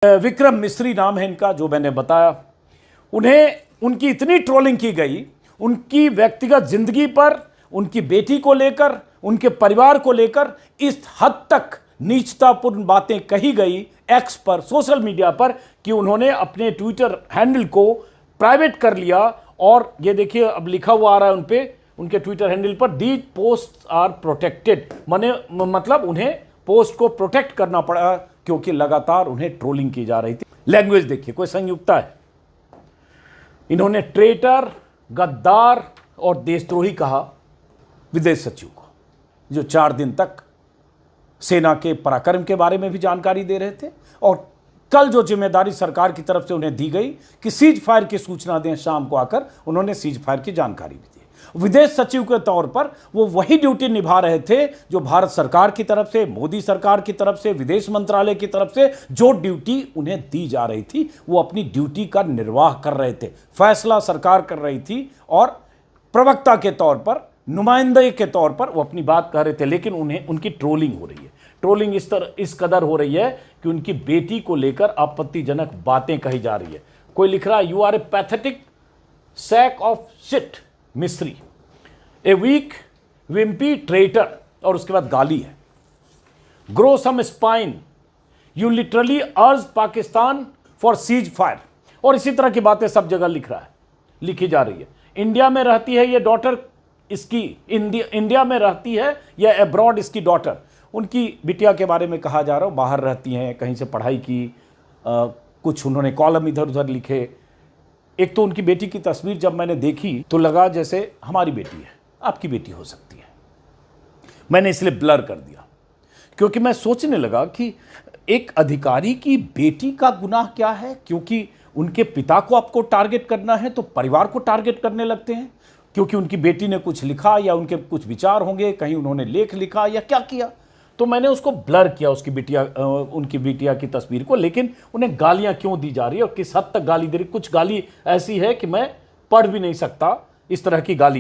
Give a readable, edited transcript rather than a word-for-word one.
विक्रम मिस्री नाम है इनका, जो मैंने बताया। उनकी इतनी ट्रोलिंग की गई, उनकी व्यक्तिगत जिंदगी पर, उनकी बेटी को लेकर, उनके परिवार को लेकर इस हद तक नीचतापूर्ण बातें कही गई एक्स पर, सोशल मीडिया पर, कि उन्होंने अपने ट्विटर हैंडल को प्राइवेट कर लिया। और ये देखिए, अब लिखा हुआ आ रहा है उन पे, उनके ट्विटर हैंडल पर, दी पोस्ट आर प्रोटेक्टेड, मतलब उन्हें पोस्ट को प्रोटेक्ट करना पड़ा क्योंकि लगातार उन्हें ट्रोलिंग की जा रही थी। लैंग्वेज देखिए, कोई संयुक्ता है। इन्होंने ट्रेटर, गद्दार और देशद्रोही कहा विदेश सचिव को, जो 4 दिन तक सेना के पराक्रम के बारे में भी जानकारी दे रहे थे। और कल जो जिम्मेदारी सरकार की तरफ से उन्हें दी गई कि सीज फायर की सूचना दें, शाम को आकर उन्होंने सीज फायर की जानकारी भी दी। विदेश सचिव के तौर पर वो वही ड्यूटी निभा रहे थे जो भारत सरकार की तरफ से, मोदी सरकार की तरफ से, विदेश मंत्रालय की तरफ से जो ड्यूटी उन्हें दी जा रही थी, वो अपनी ड्यूटी का निर्वाह कर रहे थे। फैसला सरकार कर रही थी और प्रवक्ता के तौर पर, नुमाइंदे के तौर पर वो अपनी बात कह रहे थे। लेकिन उनकी ट्रोलिंग हो रही है। ट्रोलिंग इस कदर हो रही है कि उनकी बेटी को लेकर आपत्तिजनक बातें कही जा रही है। कोई लिख रहा है, you are a pathetic sack of shit misery, a week Wimpy traitor, और उसके बाद गाली है, grow some spine, you literally urge Pakistan for cease fire, और इसी तरह की बातें सब जगह लिखी जा रही है। इंडिया में रहती है ये डॉटर इसकी, इंडिया में रहती है या अब्रॉड इसकी डॉटर। उनकी बिटिया के बारे में कहा जा रहा है, बाहर रहती हैं, कहीं से पढ़ाई की, कुछ उन्होंने कॉलम इधर उधर लिखे। एक तो उनकी बेटी की तस्वीर जब मैंने देखी तो लगा जैसे हमारी बेटी है, आपकी बेटी हो सकती है। मैंने इसलिए ब्लर कर दिया क्योंकि मैं सोचने लगा कि एक अधिकारी की बेटी का गुनाह क्या है, क्योंकि उनके पिता को आपको टारगेट करना है तो परिवार को टारगेट करने लगते हैं, क्योंकि उनकी बेटी ने कुछ लिखा या उनके कुछ विचार होंगे, कहीं उन्होंने लेख लिखा या क्या किया। तो मैंने उसको ब्लर किया, उनकी बिटिया की तस्वीर को। लेकिन उन्हें गालियां क्यों दी जा रही है और किस हद तक गाली दे रही, कुछ गाली ऐसी है कि मैं पढ़ भी नहीं सकता, इस तरह की गाली।